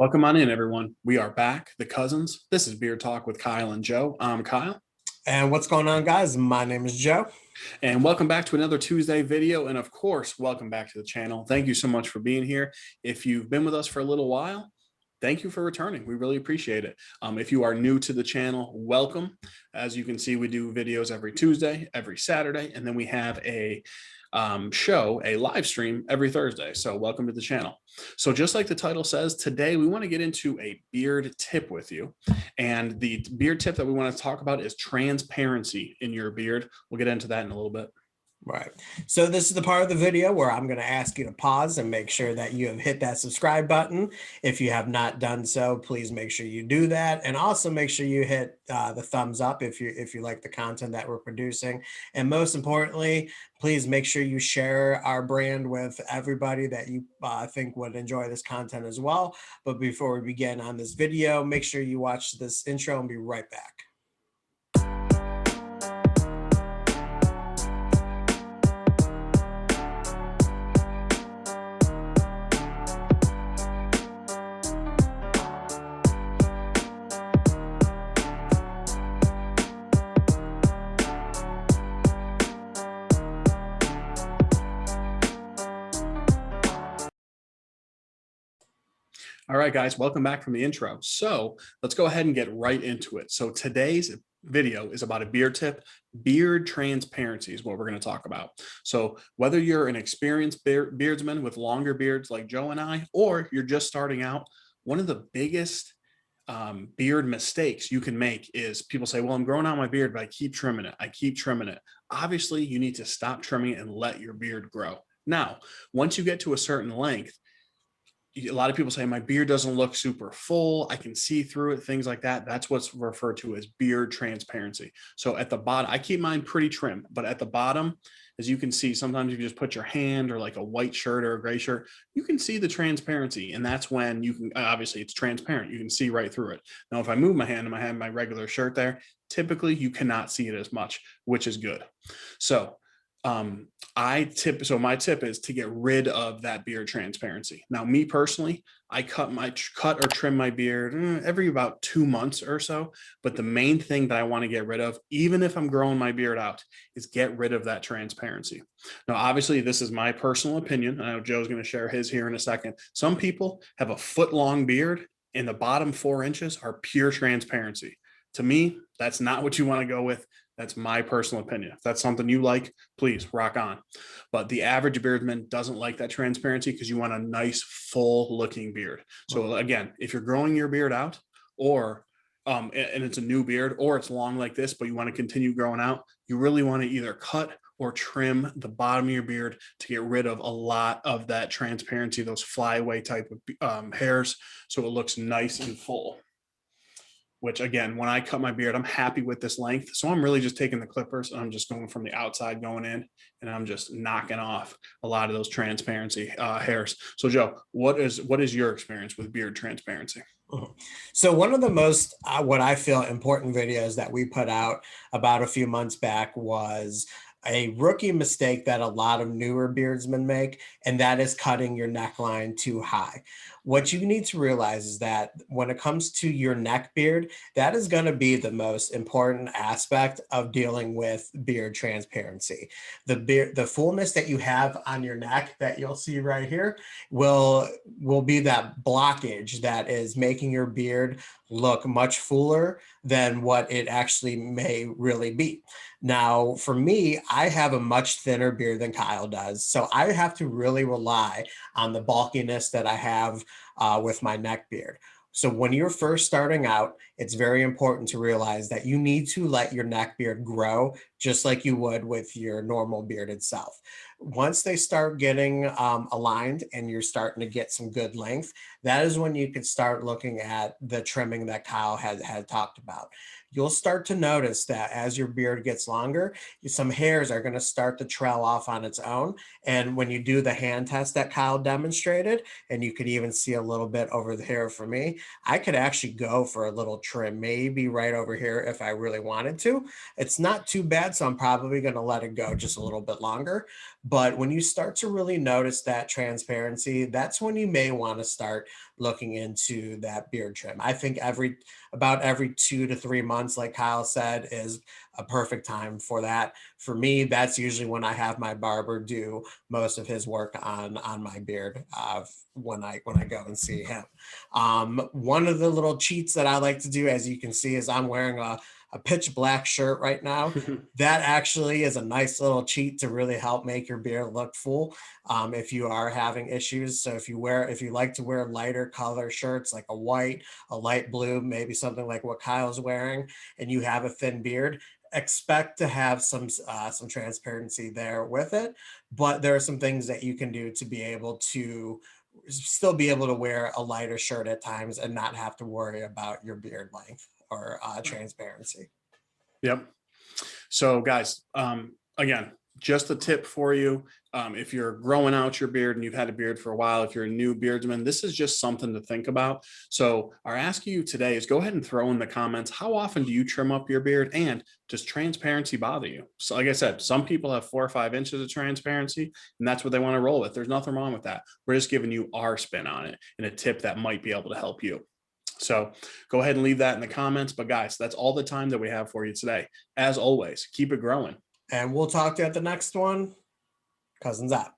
Welcome on in, everyone. We are back, the cousins. This is Beer Talk with Kyle and Joe. I'm Kyle. And what's going on, guys? My name is Joe. And welcome back to another Tuesday video. And of course, welcome back to the channel. Thank you so much for being here. If you've been with us for a little while, thank you for returning. We really appreciate it. If you are new to the channel, welcome. As you can see, we do videos every Tuesday, every Saturday, and then we have a live stream every Thursday. So welcome to the channel. So just like the title says, today we want to get into a beard tip with you. And the beard tip that we want to talk about is transparency in your beard. We'll get into that in a little bit. Right. So this is the part of the video where I'm going to ask you to pause and make sure that you have hit that subscribe button. If you have not done so, please make sure you do that. And also make sure you hit the thumbs up if you like the content that we're producing. And most importantly, please make sure you share our brand with everybody that you think would enjoy this content as well. But before we begin on this video, make sure you watch this intro and be right back. All right, guys, welcome back from the intro. So let's go ahead and get right into it. So today's video is about a beard tip. Beard transparency is what we're going to talk about. So whether you're an experienced beardsman with longer beards like Joe and I, or you're just starting out, one of the biggest beard mistakes you can make is people say, well, I'm growing out my beard, but I keep trimming it. I keep trimming it. Obviously, you need to stop trimming it and let your beard grow. Now, once you get to a certain length, a lot of people say my beard doesn't look super full, I can see through it, things like that. That's what's referred to as beard transparency. So at the bottom, I keep mine pretty trim, but at the bottom, as you can see, sometimes if you just put your hand or like a white shirt or a gray shirt, you can see the transparency. And that's when you can, obviously it's transparent, you can see right through it. Now, if I move my hand and I have my regular shirt there, typically you cannot see it as much, which is good. So my tip is to get rid of that beard transparency. Now, me personally, I cut or trim my beard every about 2 months or so. But the main thing that I want to get rid of, even if I'm growing my beard out, is get rid of that transparency. Now, obviously, this is my personal opinion. I know Joe's going to share his here in a second. Some people have a foot-long beard and the bottom 4 inches are pure transparency. To me, that's not what you want to go with. That's my personal opinion. If that's something you like, please rock on. But the average beardman doesn't like that transparency because you want a nice, full looking beard. So again, if you're growing your beard out or and it's a new beard or it's long like this, but you want to continue growing out, you really want to either cut or trim the bottom of your beard to get rid of a lot of that transparency, those flyaway type of hairs, so it looks nice and full. Which again, when I cut my beard, I'm happy with this length. So I'm really just taking the clippers and I'm just going from the outside going in and I'm just knocking off a lot of those transparency hairs. So Joe, what is your experience with beard transparency? So one of the most, what I feel important videos that we put out about a few months back was a rookie mistake that a lot of newer beardsmen make, and that is cutting your neckline too high. What you need to realize is that when it comes to your neck beard, that is going to be the most important aspect of dealing with beard transparency. The fullness that you have on your neck that you'll see right here will be that blockage that is making your beard look much fuller than what it actually may really be. Now, for me, I have a much thinner beard than Kyle does, so I have to really rely on the bulkiness that I have with my neck beard. So when you're first starting out, it's very important to realize that you need to let your neck beard grow just like you would with your normal beard itself. Once they start getting aligned and you're starting to get some good length, that is when you can start looking at the trimming that Kyle had talked about. You'll start to notice that as your beard gets longer, some hairs are going to start to trail off on its own. And when you do the hand test that Kyle demonstrated, and you could even see a little bit over the hair for me, I could actually go for a little trim, maybe right over here if I really wanted to. It's not too bad bad, so I'm probably going to let it go just a little bit longer. But when you start to really notice that transparency, that's when you may want to start looking into that beard trim. I think about every 2 to 3 months, like Kyle said, is a perfect time for that. For me, that's usually when I have my barber do most of his work on my beard, when I go and see him. One of the little cheats that I like to do, as you can see, is I'm wearing a pitch black shirt right now. That actually is a nice little cheat to really help make your beard look full, if you are having issues. So if you like to wear lighter color shirts, like a white, a light blue, maybe something like what Kyle's wearing, and you have a thin beard, expect to have some transparency there with it. But there are some things that you can do to be able to still be able to wear a lighter shirt at times and not have to worry about your beard length or transparency. Yep. So guys, again, just a tip for you. If you're growing out your beard and you've had a beard for a while, if you're a new beardsman, this is just something to think about. So our ask you today is go ahead and throw in the comments, how often do you trim up your beard, and does transparency bother you? So like I said, some people have 4 or 5 inches of transparency and that's what they want to roll with. There's nothing wrong with that. We're just giving you our spin on it and a tip that might be able to help you. So go ahead and leave that in the comments. But guys, that's all the time that we have for you today. As always, keep it growing. And we'll talk to you at the next one. Cousins out.